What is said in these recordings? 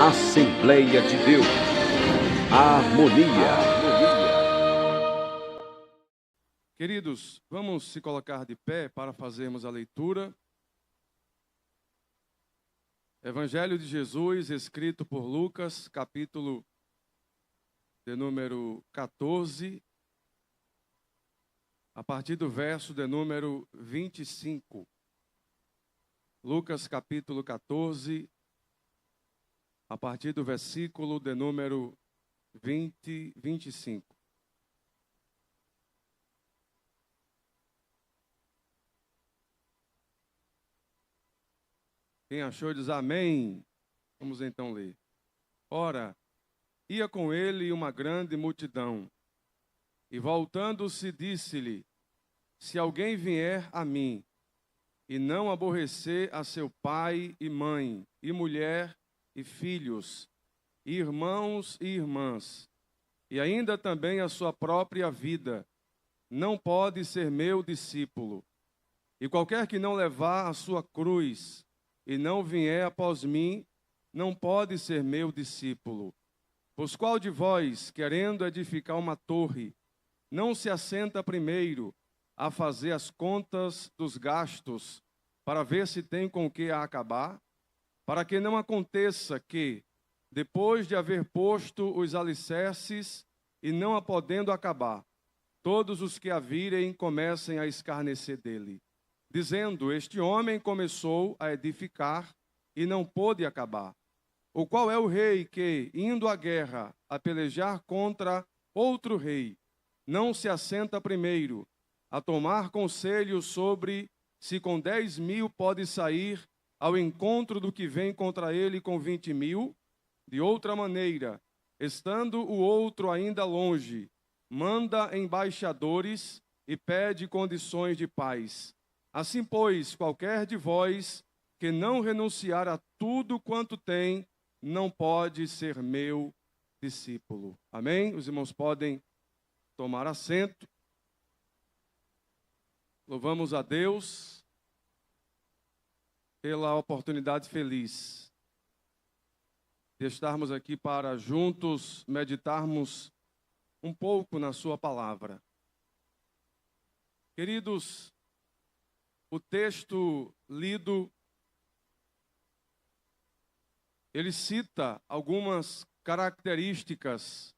Assembleia de Deus. Harmonia. Queridos, vamos se colocar de pé para fazermos a leitura. Evangelho de Jesus, escrito por Lucas, capítulo de número 14, a partir do verso de número 25. Lucas, capítulo 14, a partir do versículo de número 25. Quem achou diz amém. Vamos então ler. Ora, ia com ele uma grande multidão, e voltando-se disse-lhe: se alguém vier a mim, e não aborrecer a seu pai e mãe, e mulher, e filhos, e irmãos e irmãs, e ainda também a sua própria vida, não pode ser meu discípulo. E qualquer que não levar a sua cruz, e não vier após mim, não pode ser meu discípulo. Pois qual de vós, querendo edificar uma torre, não se assenta primeiro a fazer as contas dos gastos, para ver se tem com o que a acabar? Para que não aconteça que, depois de haver posto os alicerces, e não a podendo acabar, todos os que a virem comecem a escarnecer dele, dizendo: este homem começou a edificar e não pôde acabar. O qual é o rei que, indo à guerra, a pelejar contra outro rei, não se assenta primeiro a tomar conselho sobre se com 10.000 pode sair ao encontro do que vem contra ele com 20.000? De outra maneira, estando o outro ainda longe, manda embaixadores e pede condições de paz. Assim, pois, qualquer de vós que não renunciar a tudo quanto tem, não pode ser meu discípulo. Amém? Os irmãos podem tomar assento. Louvamos a Deus pela oportunidade feliz de estarmos aqui para juntos meditarmos um pouco na sua palavra. Queridos, o texto lido, ele cita algumas características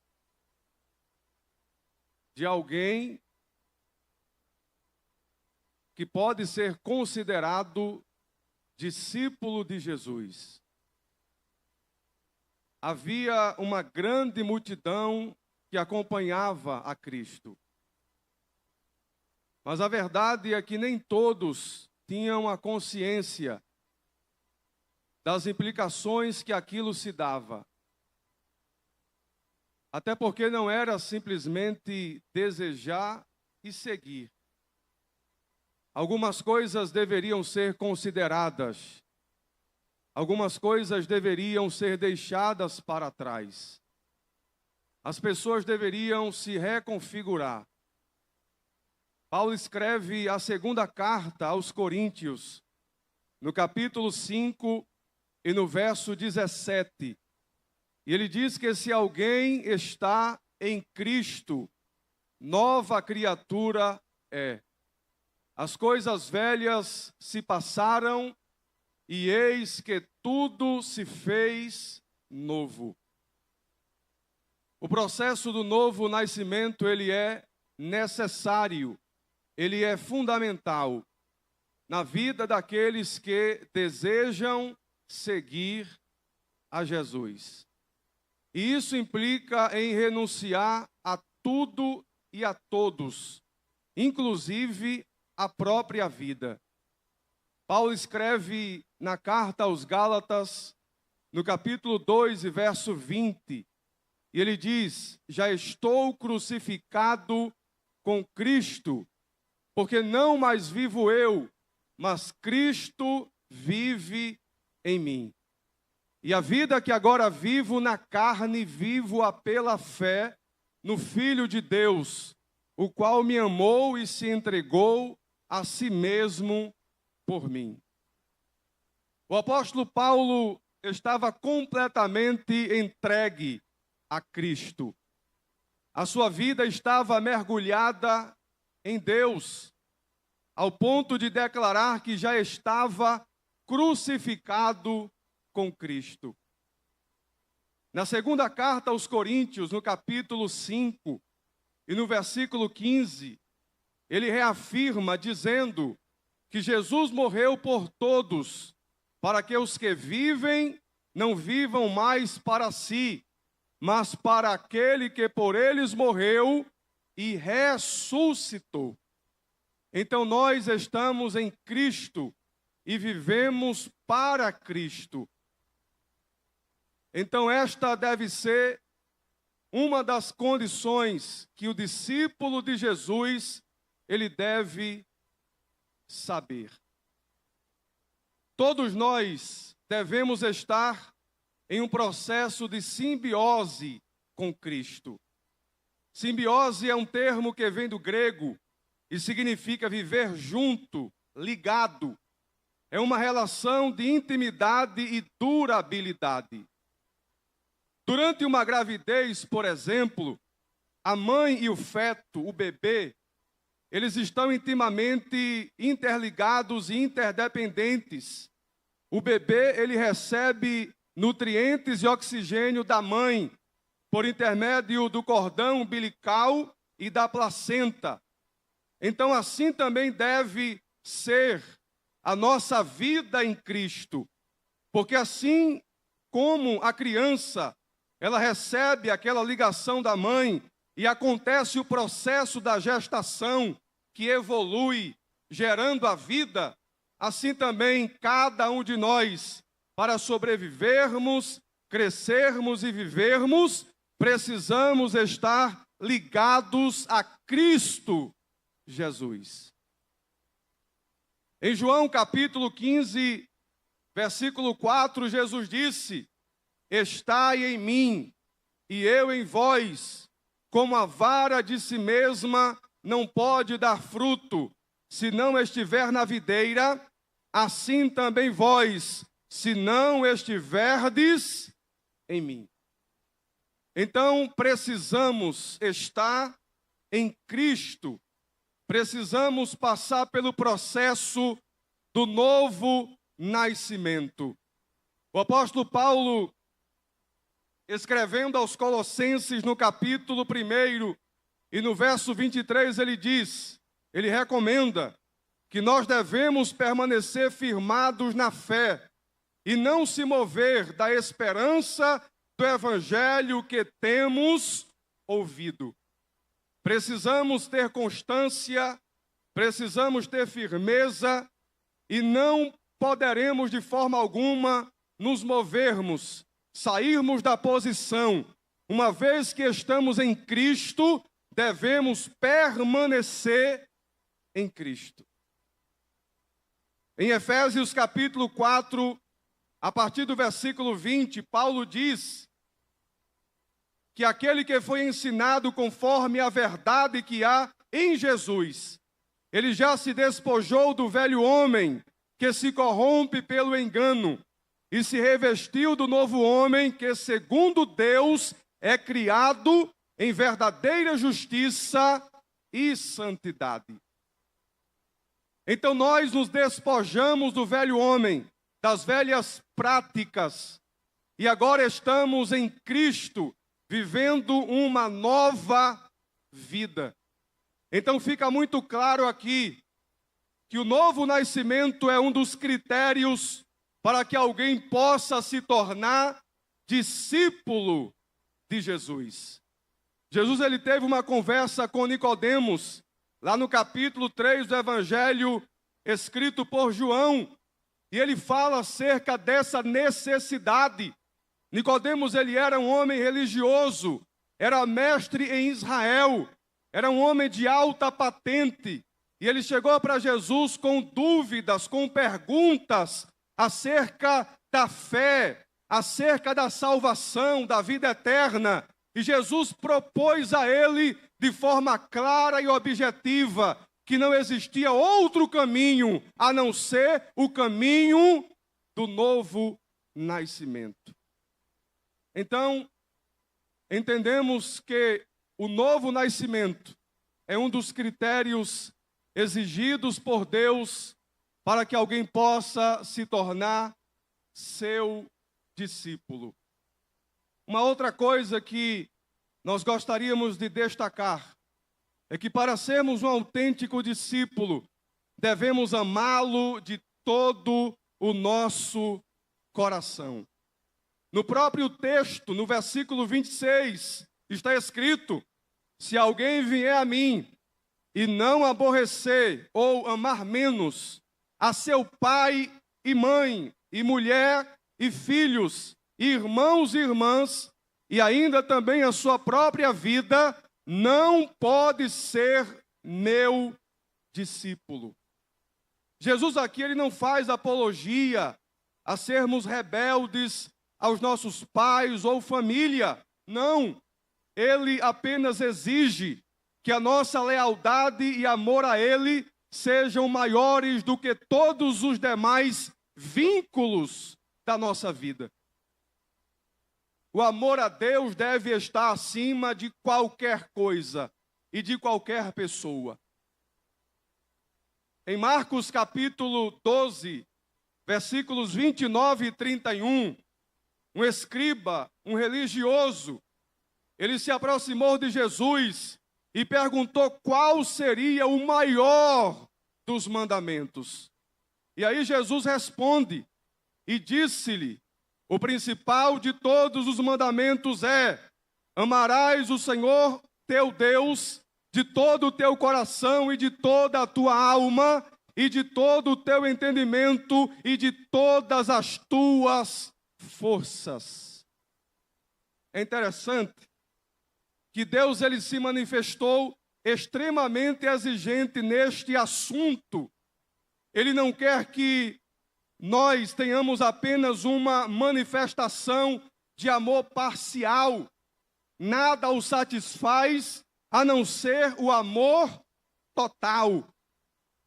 de alguém que pode ser considerado discípulo de Jesus. Havia uma grande multidão que acompanhava a Cristo. Mas a verdade é que nem todos tinham a consciência das implicações que aquilo se dava. Até porque não era simplesmente desejar e seguir. Algumas coisas deveriam ser consideradas. Algumas coisas deveriam ser deixadas para trás. As pessoas deveriam se reconfigurar. Paulo escreve a segunda carta aos Coríntios, no capítulo 5 e no verso 17. E ele diz que se alguém está em Cristo, nova criatura é. As coisas velhas se passaram e eis que tudo se fez novo. O processo do novo nascimento, ele é necessário, ele é fundamental na vida daqueles que desejam seguir a Jesus. E isso implica em renunciar a tudo e a todos, inclusive a própria vida. Paulo escreve na carta aos Gálatas, no capítulo 2 e verso 20, e ele diz: já estou crucificado com Cristo, porque não mais vivo eu, mas Cristo vive em mim. E a vida que agora vivo na carne, vivo-a pela fé no Filho de Deus, o qual me amou e se entregou a si mesmo por mim. O apóstolo Paulo estava completamente entregue a Cristo. A sua vida estava mergulhada em Deus, ao ponto de declarar que já estava crucificado com Cristo. Na segunda carta aos Coríntios, no capítulo 5 e no versículo 15, ele reafirma dizendo que Jesus morreu por todos, para que os que vivem não vivam mais para si, mas para aquele que por eles morreu e ressuscitou. Então nós estamos em Cristo e vivemos para Cristo. Então esta deve ser uma das condições que o discípulo de Jesus, ele deve saber. Todos nós devemos estar em um processo de simbiose com Cristo. Simbiose é um termo que vem do grego e significa viver junto, ligado. É uma relação de intimidade e durabilidade. Durante uma gravidez, por exemplo, a mãe e o feto, o bebê, eles estão intimamente interligados e interdependentes. O bebê, ele recebe nutrientes e oxigênio da mãe, por intermédio do cordão umbilical e da placenta. Então, assim também deve ser a nossa vida em Cristo. Porque assim como a criança, ela recebe aquela ligação da mãe e acontece o processo da gestação que evolui, gerando a vida, assim também cada um de nós, para sobrevivermos, crescermos e vivermos, precisamos estar ligados a Cristo Jesus. Em João capítulo 15, versículo 4, Jesus disse: estai em mim e eu em vós, como a vara de si mesma não pode dar fruto, se não estiver na videira, assim também vós, se não estiverdes em mim. Então, precisamos estar em Cristo, precisamos passar pelo processo do novo nascimento. O apóstolo Paulo, escrevendo aos Colossenses no capítulo 1 e no verso 23, ele recomenda que nós devemos permanecer firmados na fé e não se mover da esperança do evangelho que temos ouvido. Precisamos ter constância, precisamos ter firmeza e não poderemos de forma alguma nos movermos, sairmos da posição. Uma vez que estamos em Cristo, devemos permanecer em Cristo. Em Efésios capítulo 4, a partir do versículo 20, Paulo diz que aquele que foi ensinado conforme a verdade que há em Jesus, ele já se despojou do velho homem que se corrompe pelo engano e se revestiu do novo homem que, segundo Deus, é criado em verdadeira justiça e santidade. Então nós nos despojamos do velho homem, das velhas práticas, e agora estamos em Cristo, vivendo uma nova vida. Então fica muito claro aqui que o novo nascimento é um dos critérios para que alguém possa se tornar discípulo de Jesus. Jesus, ele teve uma conversa com Nicodemos, lá no capítulo 3 do Evangelho escrito por João, e ele fala acerca dessa necessidade. Nicodemos, ele era um homem religioso, era mestre em Israel, era um homem de alta patente, e ele chegou para Jesus com dúvidas, com perguntas acerca da fé, acerca da salvação, da vida eterna. E Jesus propôs a ele, de forma clara e objetiva, que não existia outro caminho a não ser o caminho do novo nascimento. Então, entendemos que o novo nascimento é um dos critérios exigidos por Deus para que alguém possa se tornar seu discípulo. Uma outra coisa que nós gostaríamos de destacar é que para sermos um autêntico discípulo, devemos amá-lo de todo o nosso coração. No próprio texto, no versículo 26, está escrito: se alguém vier a mim e não aborrecer ou amar menos a seu pai e mãe, e mulher e filhos, e irmãos e irmãs, e ainda também a sua própria vida, não pode ser meu discípulo. Jesus aqui, ele não faz apologia a sermos rebeldes aos nossos pais ou família. Não, ele apenas exige que a nossa lealdade e amor a ele sejam maiores do que todos os demais vínculos da nossa vida. O amor a Deus deve estar acima de qualquer coisa e de qualquer pessoa. Em Marcos capítulo 12, versículos 29 e 31, um escriba, um religioso, ele se aproximou de Jesus e perguntou qual seria o maior dos mandamentos. E aí Jesus responde e disse-lhe: o principal de todos os mandamentos é: amarás o Senhor teu Deus de todo o teu coração e de toda a tua alma e de todo o teu entendimento e de todas as tuas forças. É interessante que Deus, ele se manifestou extremamente exigente neste assunto. Ele não quer que nós tenhamos apenas uma manifestação de amor parcial. Nada o satisfaz a não ser o amor total.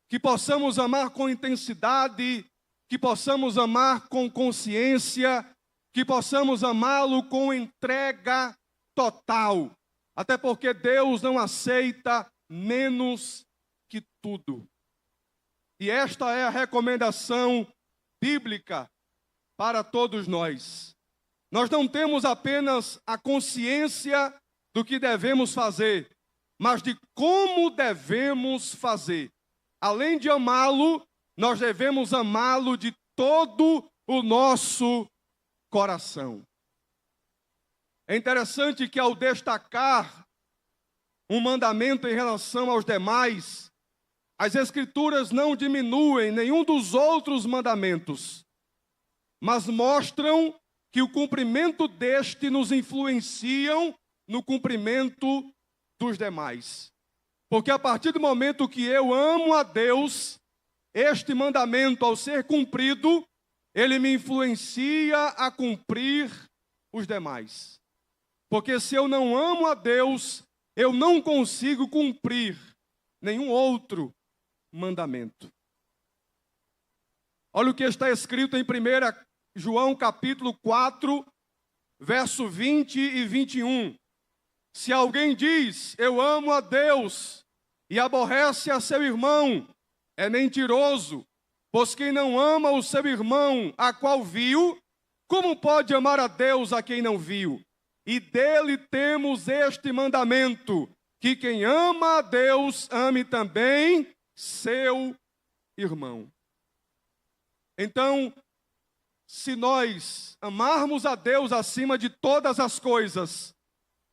Que possamos amar com intensidade, que possamos amar com consciência, que possamos amá-lo com entrega total. Até porque Deus não aceita menos que tudo. E esta é a recomendação bíblica para todos nós. Nós não temos apenas a consciência do que devemos fazer, mas de como devemos fazer. Além de amá-lo, nós devemos amá-lo de todo o nosso coração. É interessante que ao destacar um mandamento em relação aos demais, as Escrituras não diminuem nenhum dos outros mandamentos, mas mostram que o cumprimento deste nos influenciam no cumprimento dos demais. Porque a partir do momento que eu amo a Deus, este mandamento, ao ser cumprido, ele me influencia a cumprir os demais. Porque se eu não amo a Deus, eu não consigo cumprir nenhum outro mandamento. Olha o que está escrito em 1 João capítulo 4, verso 20 e 21. Se alguém diz, eu amo a Deus, e aborrece a seu irmão, é mentiroso, pois quem não ama o seu irmão, a qual viu, como pode amar a Deus a quem não viu? E dele temos este mandamento, que quem ama a Deus, ame também seu irmão. Então, se nós amarmos a Deus acima de todas as coisas,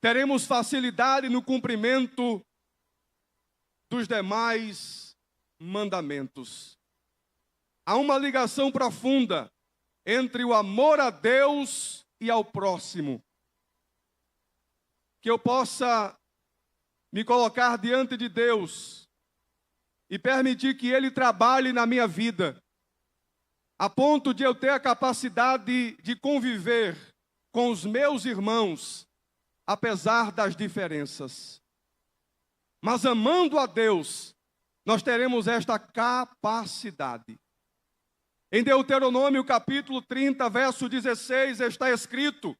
teremos facilidade no cumprimento dos demais mandamentos. Há uma ligação profunda entre o amor a Deus e ao próximo. Que eu possa me colocar diante de Deus e permitir que Ele trabalhe na minha vida, a ponto de eu ter a capacidade de conviver com os meus irmãos, apesar das diferenças. Mas amando a Deus, nós teremos esta capacidade. Em Deuteronômio capítulo 30, verso 16, está escrito: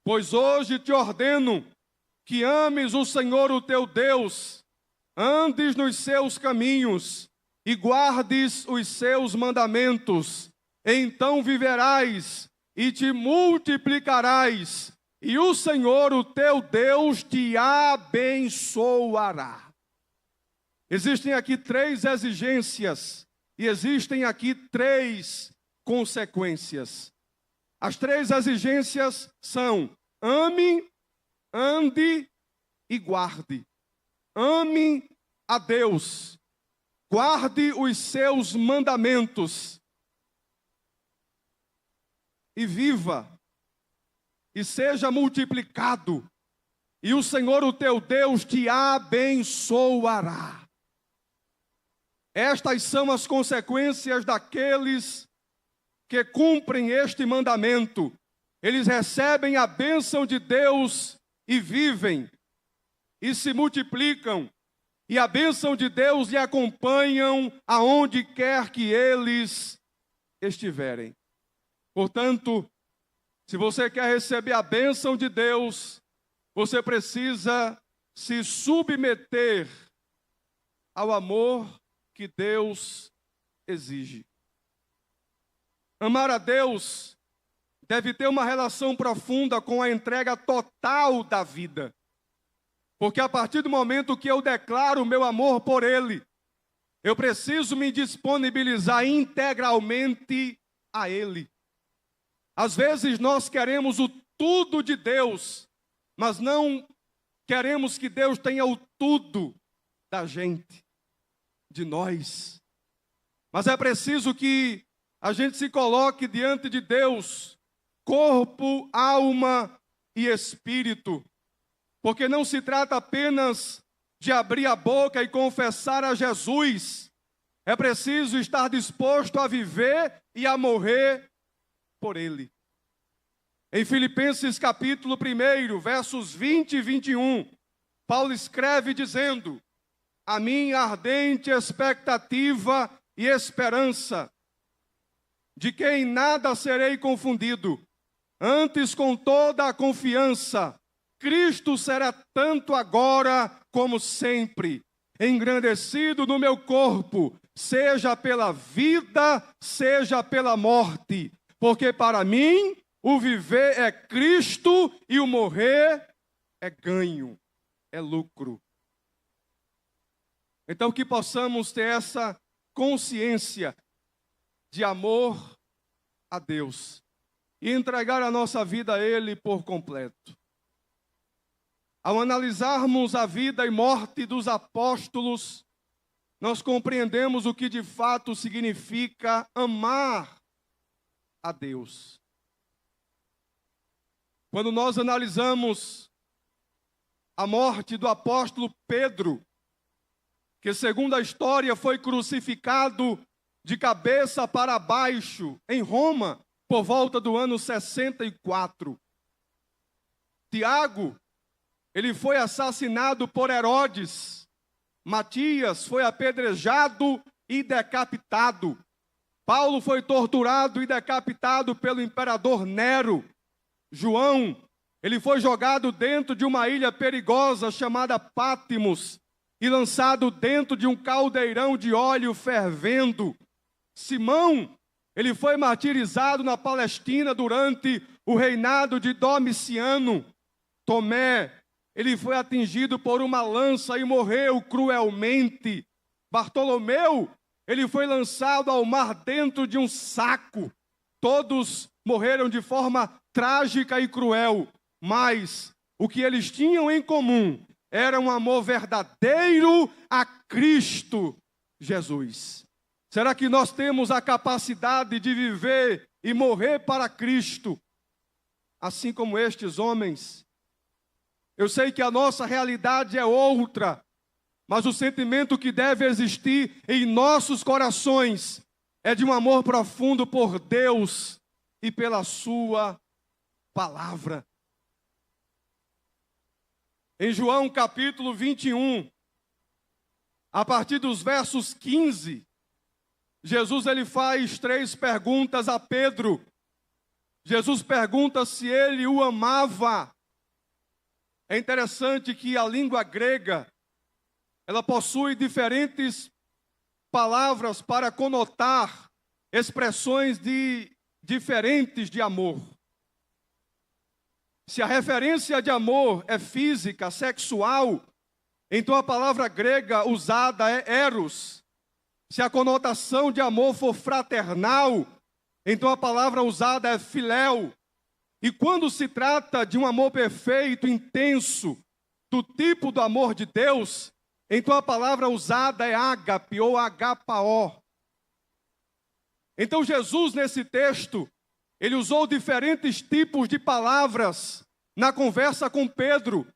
pois hoje te ordeno que ames o Senhor o teu Deus, andes nos seus caminhos e guardes os seus mandamentos, então viverás e te multiplicarás, e o Senhor o teu Deus te abençoará. Existem aqui 3 exigências e existem aqui 3 consequências. As 3 exigências são: ame, ande e guarde. Ame a Deus, guarde os seus mandamentos e viva e seja multiplicado, e o Senhor o teu Deus te abençoará. Estas são as consequências daqueles que cumprem este mandamento. Eles recebem a bênção de Deus e vivem, e se multiplicam, e a bênção de Deus lhe acompanham aonde quer que eles estiverem. Portanto, se você quer receber a bênção de Deus, você precisa se submeter ao amor que Deus exige. Amar a Deus deve ter uma relação profunda com a entrega total da vida. Porque a partir do momento que eu declaro o meu amor por Ele, eu preciso me disponibilizar integralmente a Ele. Às vezes nós queremos o tudo de Deus, mas não queremos que Deus tenha o tudo da gente, de nós. Mas é preciso que a gente se coloque diante de Deus, corpo, alma e espírito. Porque não se trata apenas de abrir a boca e confessar a Jesus. É preciso estar disposto a viver e a morrer por Ele. Em Filipenses capítulo 1, versos 20 e 21, Paulo escreve dizendo: a minha ardente expectativa e esperança, de que em nada serei confundido, antes com toda a confiança, Cristo será tanto agora como sempre, engrandecido no meu corpo, seja pela vida, seja pela morte, porque para mim o viver é Cristo e o morrer é ganho, é lucro. Então que possamos ter essa consciência de amor a Deus e entregar a nossa vida a Ele por completo. Ao analisarmos a vida e morte dos apóstolos, nós compreendemos o que de fato significa amar a Deus. Quando nós analisamos a morte do apóstolo Pedro, que segundo a história foi crucificado de cabeça para baixo em Roma, por volta do ano 64. Tiago, ele foi assassinado por Herodes. Matias foi apedrejado e decapitado. Paulo foi torturado e decapitado pelo imperador Nero. João, ele foi jogado dentro de uma ilha perigosa chamada Pátimos e lançado dentro de um caldeirão de óleo fervendo. Simão, ele foi martirizado na Palestina durante o reinado de Domiciano. Tomé, ele foi atingido por uma lança e morreu cruelmente. Bartolomeu, ele foi lançado ao mar dentro de um saco. Todos morreram de forma trágica e cruel, mas o que eles tinham em comum era um amor verdadeiro a Cristo Jesus. Será que nós temos a capacidade de viver e morrer para Cristo, assim como estes homens? Eu sei que a nossa realidade é outra, mas o sentimento que deve existir em nossos corações é de um amor profundo por Deus e pela sua palavra. Em João capítulo 21, a partir dos versos 15, Jesus ele faz 3 perguntas a Pedro. Jesus pergunta se ele o amava. É interessante que a língua grega, ela possui diferentes palavras para conotar expressões diferentes de amor. Se a referência de amor é física, sexual, então a palavra grega usada é eros. Se a conotação de amor for fraternal, então a palavra usada é filéu. E quando se trata de um amor perfeito, intenso, do tipo do amor de Deus, então a palavra usada é ágape ou agapao. Então Jesus, nesse texto, ele usou diferentes tipos de palavras na conversa com Pedro.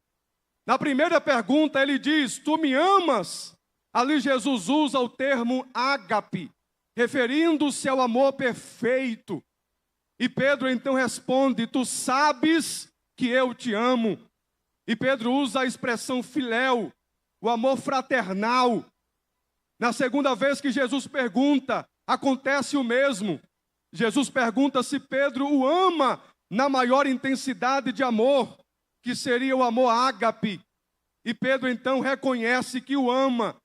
Na primeira pergunta ele diz, tu me amas? Ali Jesus usa o termo ágape, referindo-se ao amor perfeito. E Pedro então responde, tu sabes que eu te amo. E Pedro usa a expressão filéu, o amor fraternal. Na segunda vez que Jesus pergunta, acontece o mesmo. Jesus pergunta se Pedro o ama na maior intensidade de amor, que seria o amor ágape. E Pedro então reconhece que o ama,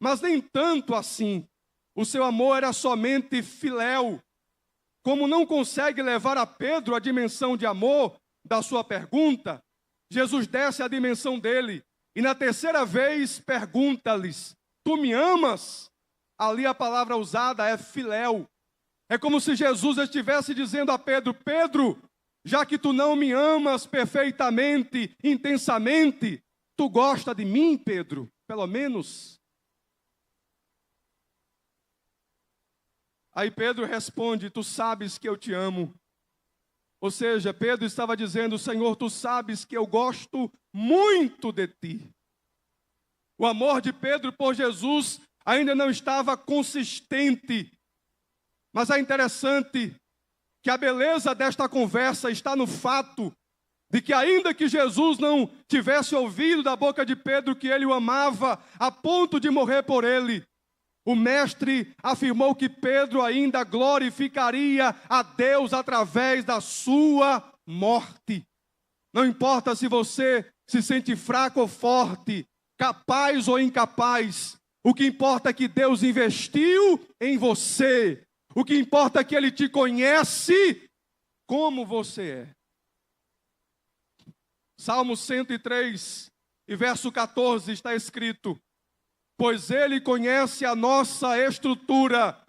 mas nem tanto assim. O seu amor era somente filéu. Como não consegue levar a Pedro a dimensão de amor da sua pergunta, Jesus desce a dimensão dele. E na terceira vez pergunta-lhes, tu me amas? Ali a palavra usada é filéu. É como se Jesus estivesse dizendo a Pedro, Pedro, já que tu não me amas perfeitamente, intensamente, tu gosta de mim, Pedro? Pelo menos. Aí Pedro responde, tu sabes que eu te amo. Ou seja, Pedro estava dizendo, Senhor, tu sabes que eu gosto muito de ti. O amor de Pedro por Jesus ainda não estava consistente. Mas é interessante que a beleza desta conversa está no fato de que ainda que Jesus não tivesse ouvido da boca de Pedro que ele o amava a ponto de morrer por ele, o mestre afirmou que Pedro ainda glorificaria a Deus através da sua morte. Não importa se você se sente fraco ou forte, capaz ou incapaz, o que importa é que Deus investiu em você. O que importa é que Ele te conhece como você é. Salmo 103, e verso 14 está escrito, pois Ele conhece a nossa estrutura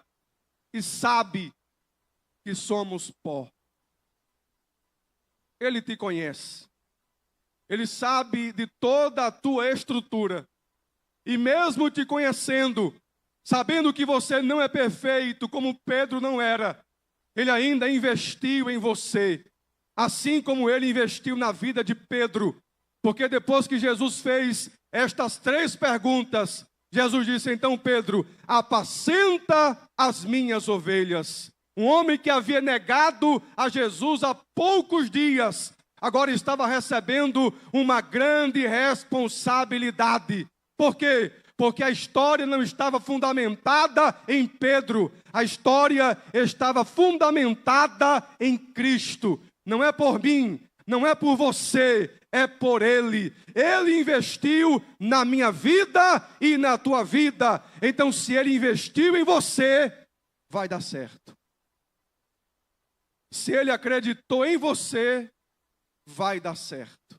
e sabe que somos pó. Ele te conhece. Ele sabe de toda a tua estrutura. E mesmo te conhecendo, sabendo que você não é perfeito como Pedro não era, Ele ainda investiu em você. Assim como Ele investiu na vida de Pedro. Porque depois que Jesus fez estas 3 perguntas, Jesus disse, então Pedro, apacenta as minhas ovelhas. Um homem que havia negado a Jesus há poucos dias, agora estava recebendo uma grande responsabilidade. Por quê? Porque a história não estava fundamentada em Pedro. A história estava fundamentada em Cristo. Não é por mim, não é por você, é por Ele. Ele investiu na minha vida e na tua vida. Então, se Ele investiu em você, vai dar certo. Se Ele acreditou em você, vai dar certo.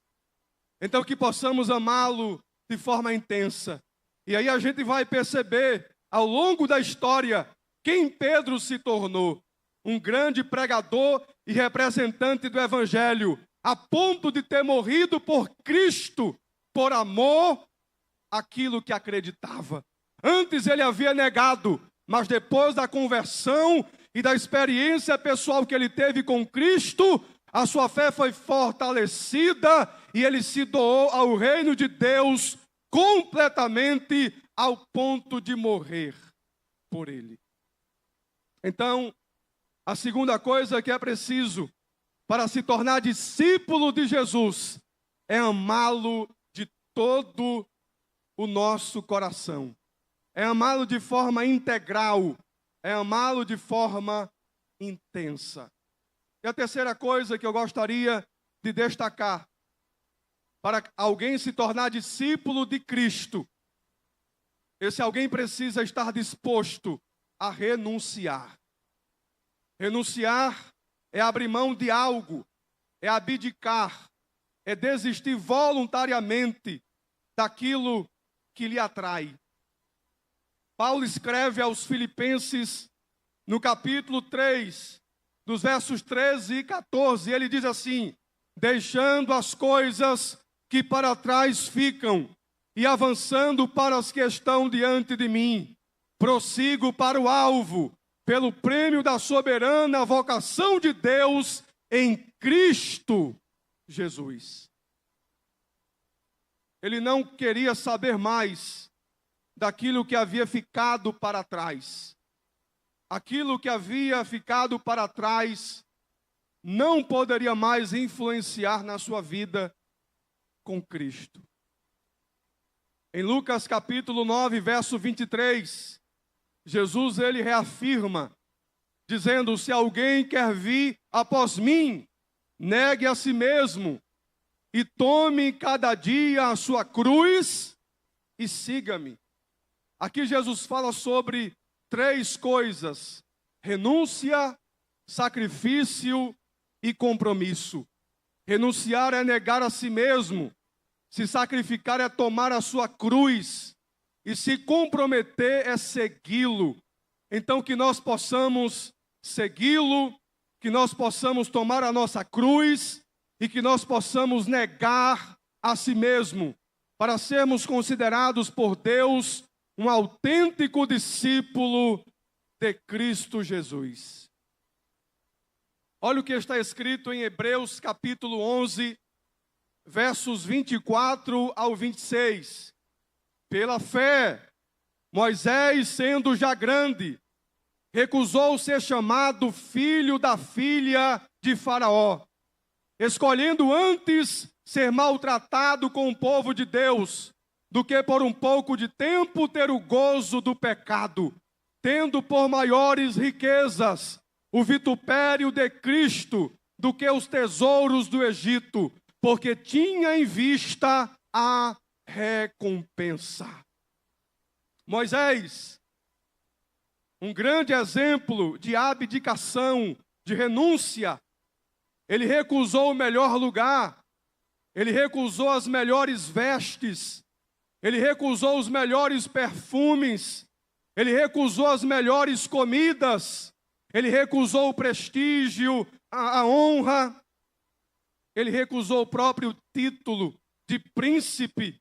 Então, que possamos amá-lo de forma intensa. E aí a gente vai perceber, ao longo da história, quem Pedro se tornou. Um grande pregador e representante do Evangelho, a ponto de ter morrido por Cristo, por amor àquilo que acreditava. Antes ele havia negado, mas depois da conversão e da experiência pessoal que ele teve com Cristo, a sua fé foi fortalecida e ele se doou ao reino de Deus completamente ao ponto de morrer por ele. Então, a segunda coisa que é preciso para se tornar discípulo de Jesus é amá-lo de todo o nosso coração. É amá-lo de forma integral. é amá-lo de forma intensa. E a terceira coisa que eu gostaria de destacar, para alguém se tornar discípulo de Cristo, esse alguém precisa estar disposto a renunciar. Renunciar é abrir mão de algo, é abdicar, é desistir voluntariamente daquilo que lhe atrai. Paulo escreve aos Filipenses, no capítulo 3, dos versos 13 e 14, ele diz assim: deixando as coisas que para trás ficam e avançando para as que estão diante de mim, prossigo para o alvo, pelo prêmio da soberana vocação de Deus em Cristo Jesus. Ele não queria saber mais daquilo que havia ficado para trás. Aquilo que havia ficado para trás não poderia mais influenciar na sua vida com Cristo. Em Lucas capítulo 9, verso 23, Jesus ele reafirma, dizendo: se alguém quer vir após mim, negue a si mesmo e tome cada dia a sua cruz e siga-me. Aqui Jesus fala sobre três coisas: renúncia, sacrifício e compromisso. Renunciar é negar a si mesmo, se sacrificar é tomar a sua cruz, e se comprometer é segui-lo. Então que nós possamos segui-lo, que nós possamos tomar a nossa cruz e que nós possamos negar a si mesmo, para sermos considerados por Deus um autêntico discípulo de Cristo Jesus. Olha o que está escrito em Hebreus capítulo 11, versos 24 ao 26. Pela fé, Moisés, sendo já grande, recusou ser chamado filho da filha de Faraó, escolhendo antes ser maltratado com o povo de Deus, do que por um pouco de tempo ter o gozo do pecado, tendo por maiores riquezas o vitupério de Cristo do que os tesouros do Egito, porque tinha em vista a recompensa. Moisés, um grande exemplo de abdicação, de renúncia. Ele recusou o melhor lugar, ele recusou as melhores vestes, ele recusou os melhores perfumes, ele recusou as melhores comidas, ele recusou o prestígio, a honra, ele recusou o próprio título de príncipe,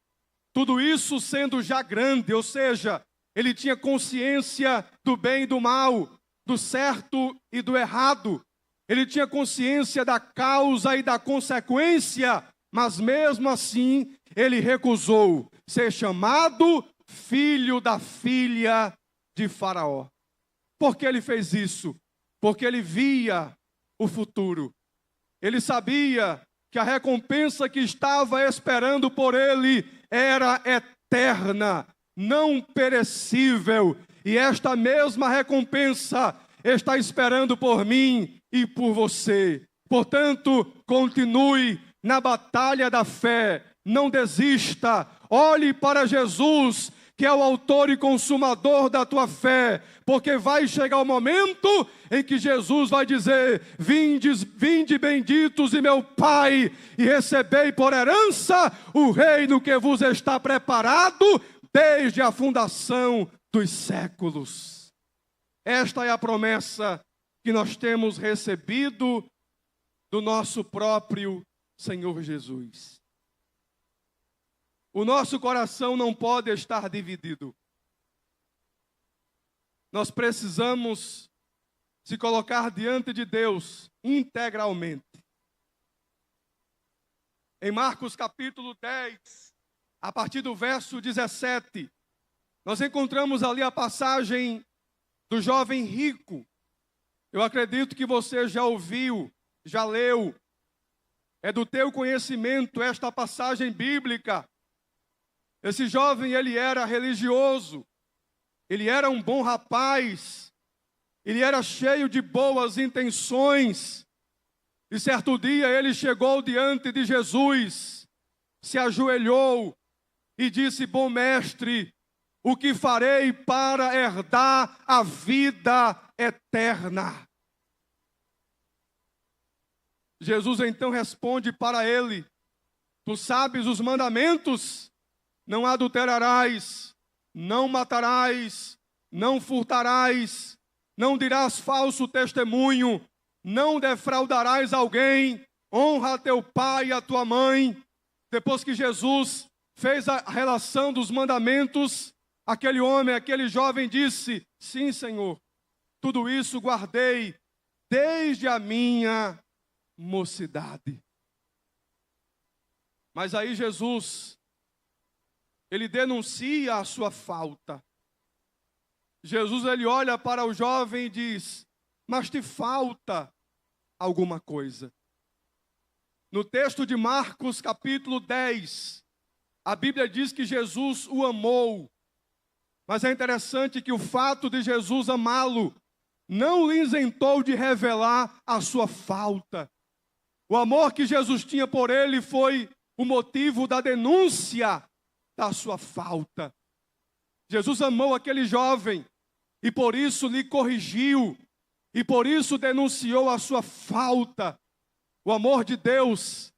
tudo isso sendo já grande, ou seja, ele tinha consciência do bem e do mal, do certo e do errado, ele tinha consciência da causa e da consequência, mas mesmo assim ele recusou ser chamado filho da filha de Faraó. Por que ele fez isso? Porque ele via o futuro. Ele sabia que a recompensa que estava esperando por ele era eterna, não perecível. E esta mesma recompensa está esperando por mim e por você. Portanto, continue na batalha da fé, não desista, olhe para Jesus, que é o autor e consumador da tua fé, porque vai chegar o momento em que Jesus vai dizer: vinde benditos de meu Pai, e recebei por herança o reino que vos está preparado desde a fundação dos séculos. Esta é a promessa que nós temos recebido do nosso próprio Senhor Jesus. O nosso coração não pode estar dividido. Nós precisamos se colocar diante de Deus integralmente. Em Marcos capítulo 10, a partir do verso 17, nós encontramos ali a passagem do jovem rico. Eu acredito que você já ouviu, já leu. É do teu conhecimento esta passagem bíblica. Esse jovem, ele era religioso, ele era um bom rapaz, Ele era cheio de boas intenções. E certo dia ele chegou diante de Jesus, se ajoelhou e disse: bom mestre, o que farei para herdar a vida eterna? Jesus então responde para ele: tu sabes os mandamentos? Não adulterarás, não matarás, não furtarás, não dirás falso testemunho, não defraudarás alguém, honra teu pai e a tua mãe. Depois que Jesus fez a relação dos mandamentos, aquele homem, aquele jovem disse: sim, Senhor, tudo isso guardei desde a minha mocidade. Mas aí Jesus, ele denuncia a sua falta. Jesus, ele olha para o jovem e diz: mas te falta alguma coisa. No texto de Marcos, capítulo 10, a Bíblia diz que Jesus o amou. Mas é interessante que o fato de Jesus amá-lo não lhe isentou de revelar a sua falta. O amor que Jesus tinha por ele foi o motivo da denúncia da sua falta. Jesus amou aquele jovem e por isso lhe corrigiu, e por isso denunciou a sua falta. O amor de Deus,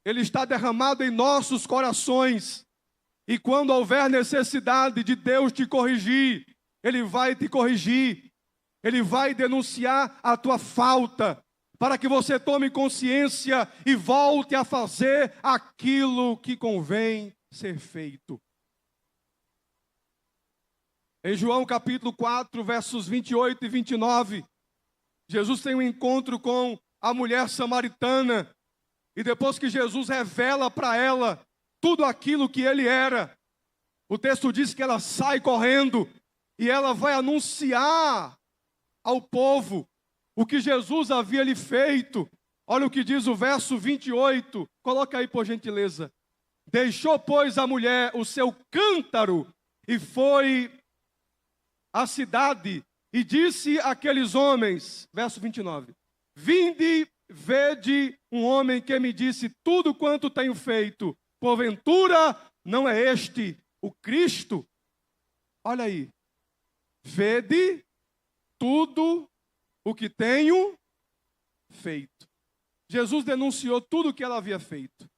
ele está derramado em nossos corações, e quando houver necessidade de Deus te corrigir, Ele vai te corrigir, Ele vai denunciar a tua falta, para que você tome consciência e volte a fazer aquilo que convém ser feito. Em João capítulo 4, versos 28 e 29, Jesus tem um encontro com a mulher samaritana, e depois que Jesus revela para ela tudo aquilo que ele era, o texto diz que ela sai correndo, e ela vai anunciar ao povo o que Jesus havia lhe feito. Olha o que diz o verso 28, coloca aí por gentileza. Deixou, pois, a mulher o seu cântaro, e foi à cidade, e disse àqueles homens, verso 29, vinde, vede um homem que me disse tudo quanto tenho feito, porventura não é este o Cristo? Olha aí, vede tudo o que tenho feito. Jesus denunciou tudo o que ela havia feito.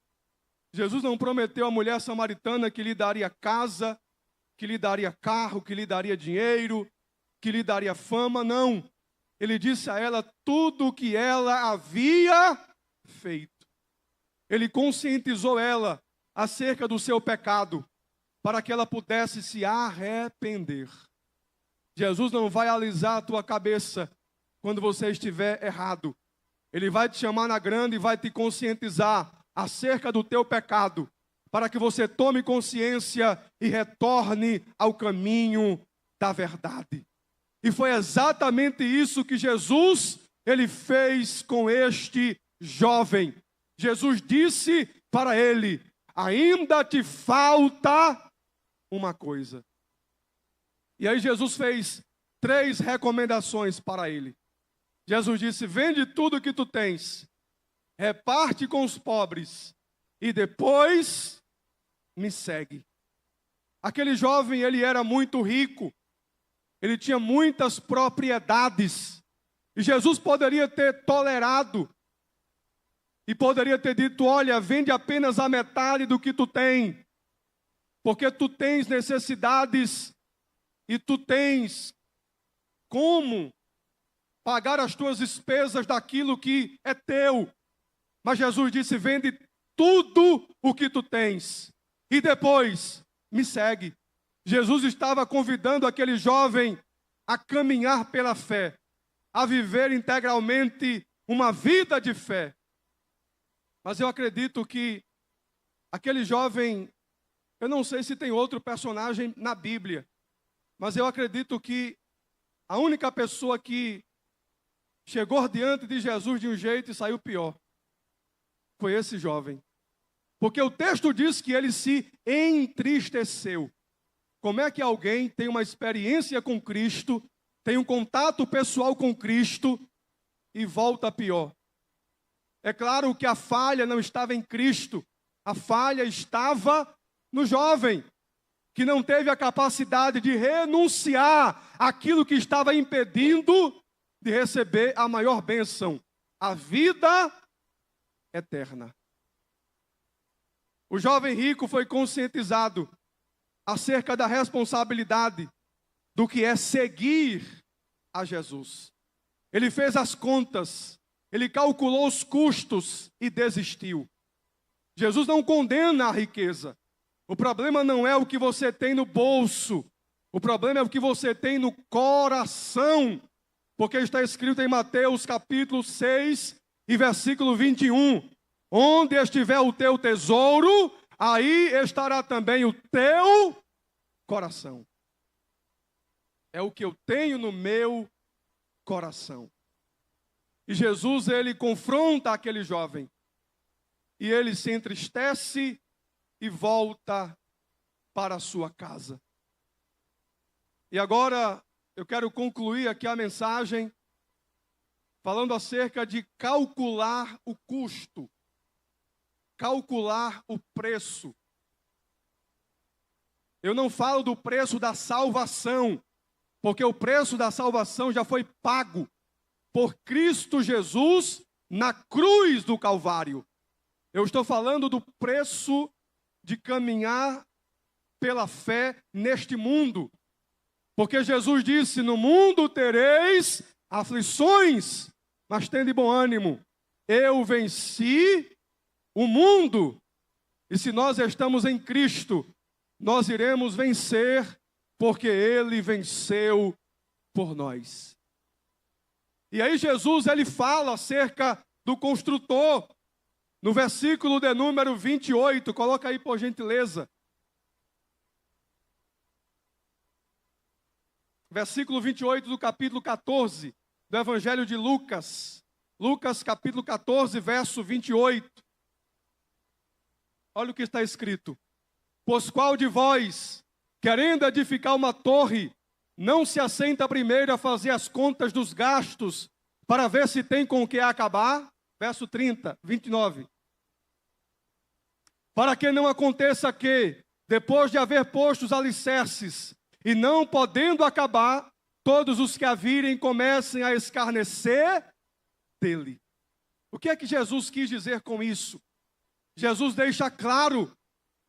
Jesus não prometeu à mulher samaritana que lhe daria casa, que lhe daria carro, que lhe daria dinheiro, que lhe daria fama, não. Ele disse a ela tudo o que ela havia feito. Ele conscientizou ela acerca do seu pecado, para que ela pudesse se arrepender. Jesus não vai alisar a tua cabeça quando você estiver errado. Ele vai te chamar na grande e vai te conscientizar acerca do teu pecado, para que você tome consciência e retorne ao caminho da verdade. E foi exatamente isso que Jesus, ele fez com este jovem. Jesus disse para ele: ainda te falta uma coisa. E aí Jesus fez 3 recomendações para ele. Jesus disse: vende tudo que tu tens, reparte com os pobres, e depois me segue. Aquele jovem, ele era muito rico, ele tinha muitas propriedades, e Jesus poderia ter tolerado, e poderia ter dito: olha, vende apenas a metade do que tu tem, porque tu tens necessidades, e tu tens como pagar as tuas despesas daquilo que é teu. Mas Jesus disse: vende tudo o que tu tens, e depois me segue. Jesus estava convidando aquele jovem a caminhar pela fé, a viver integralmente uma vida de fé. Mas eu acredito que aquele jovem, eu não sei se tem outro personagem na Bíblia, mas eu acredito que a única pessoa que chegou diante de Jesus de um jeito e saiu pior foi esse jovem. Porque o texto diz que ele se entristeceu. Como é que alguém tem uma experiência com Cristo tem um contato pessoal com Cristo e volta pior. É claro que a falha não estava em Cristo, a falha estava no jovem, que não teve a capacidade de renunciar àquilo que estava impedindo de receber a maior bênção, a vida eterna. O jovem rico foi conscientizado acerca da responsabilidade do que é seguir a Jesus. Ele fez as contas, ele calculou os custos e desistiu. Jesus não condena a riqueza. O problema não é o que você tem no bolso, o problema é o que você tem no coração, porque está escrito em Mateus capítulo 6 e versículo 21, onde estiver o teu tesouro, aí estará também o teu coração. É o que eu tenho no meu coração. E Jesus, ele confronta aquele jovem, e ele se entristece e volta para a sua casa. E agora eu quero concluir aqui a mensagem falando acerca de calcular o custo, calcular o preço. Eu não falo do preço da salvação, porque o preço da salvação já foi pago por Cristo Jesus na cruz do Calvário. Eu estou falando do preço de caminhar pela fé neste mundo. Porque Jesus disse, no mundo tereis aflições, mas tende bom ânimo. Eu venci o mundo. E se nós estamos em Cristo, nós iremos vencer, porque Ele venceu por nós. E aí Jesus, ele fala acerca do construtor. No versículo de número 28, coloca aí por gentileza. Versículo 28 do capítulo 14 do Evangelho de Lucas. Lucas capítulo 14, verso 28. Olha o que está escrito. Pois qual de vós, querendo edificar uma torre, não se assenta primeiro a fazer as contas dos gastos, para ver se tem com o que acabar? Verso 30, 29. Para que não aconteça que, depois de haver posto os alicerces, e não podendo acabar, todos os que a virem comecem a escarnecer dele. O que é que Jesus quis dizer com isso? Jesus deixa claro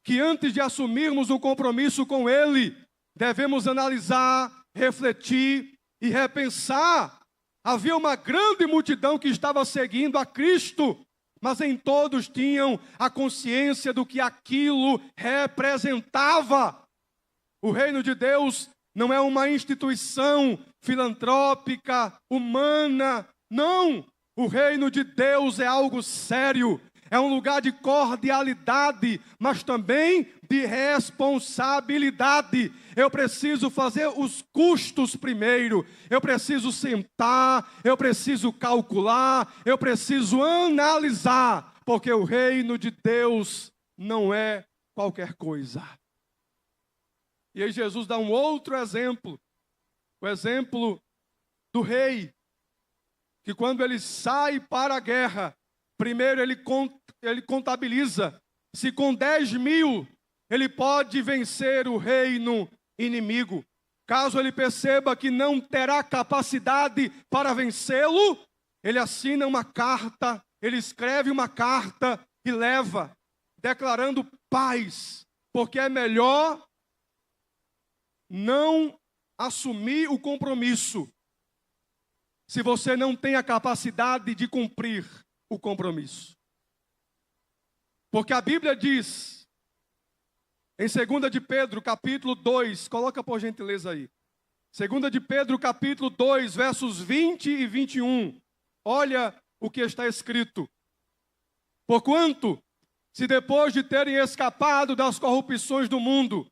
que antes de assumirmos um compromisso com Ele, devemos analisar, refletir e repensar. Havia uma grande multidão que estava seguindo a Cristo, mas em todos tinham a consciência do que aquilo representava. O reino de Deus não é uma instituição filantrópica, humana, não. O reino de Deus é algo sério, é um lugar de cordialidade, mas também de responsabilidade. Eu preciso fazer os custos primeiro, eu preciso sentar, eu preciso calcular, eu preciso analisar, porque o reino de Deus não é qualquer coisa. E aí Jesus dá um outro exemplo, o exemplo do rei, que quando ele sai para a guerra, primeiro ele contabiliza se com 10.000 ele pode vencer o reino inimigo. Caso ele perceba que não terá capacidade para vencê-lo, ele assina uma carta, ele escreve uma carta e leva, declarando paz, porque é melhor não assumir o compromisso se você não tem a capacidade de cumprir o compromisso. Porque a Bíblia diz, em 2 de Pedro, capítulo 2, coloca por gentileza aí. 2 de Pedro, capítulo 2, versos 20 e 21. Olha o que está escrito. Porquanto, se depois de terem escapado das corrupções do mundo,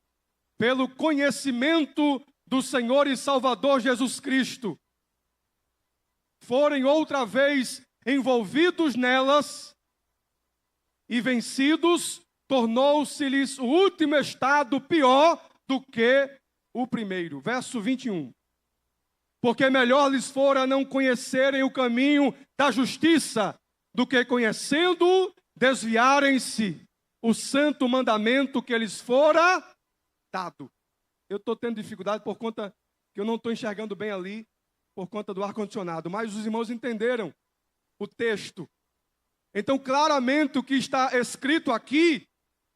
pelo conhecimento do Senhor e Salvador Jesus Cristo, forem outra vez envolvidos nelas e vencidos, tornou-se-lhes o último estado pior do que o primeiro. Verso 21. porque melhor lhes fora não conhecerem o caminho da justiça, do que conhecendo, desviarem-se o santo mandamento que lhes fora dado. Eu estou tendo dificuldade por conta que eu não estou enxergando bem ali, por conta do ar-condicionado, mas os irmãos entenderam o texto. Então, claramente, o que está escrito aqui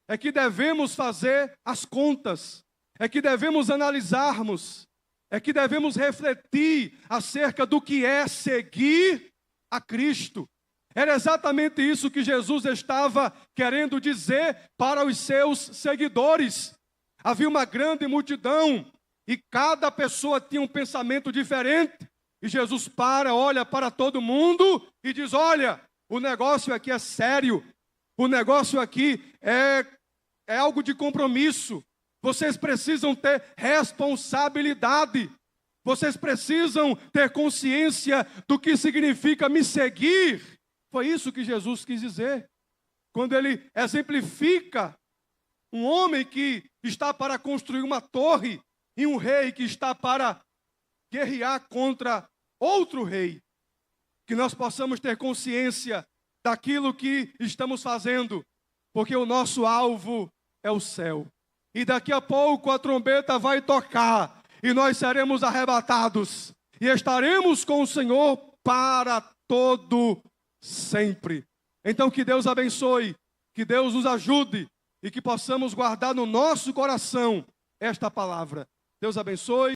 é que devemos fazer as contas, é que devemos analisarmos, é que devemos refletir acerca do que é seguir a Cristo. Era exatamente isso que Jesus estava querendo dizer para os seus seguidores. Havia uma grande multidão e cada pessoa tinha um pensamento diferente. E Jesus olha para todo mundo e diz: olha, o negócio aqui é sério, o negócio aqui é algo de compromisso. Vocês precisam ter responsabilidade. Vocês precisam ter consciência do que significa me seguir. Foi isso que Jesus quis dizer. Quando ele exemplifica um homem que está para construir uma torre e um rei que está para guerrear contra outro rei. Que nós possamos ter consciência daquilo que estamos fazendo, porque o nosso alvo é o céu. E daqui a pouco a trombeta vai tocar e nós seremos arrebatados e estaremos com o Senhor para todo sempre. Então que Deus abençoe, que Deus nos ajude e que possamos guardar no nosso coração esta palavra. Deus abençoe.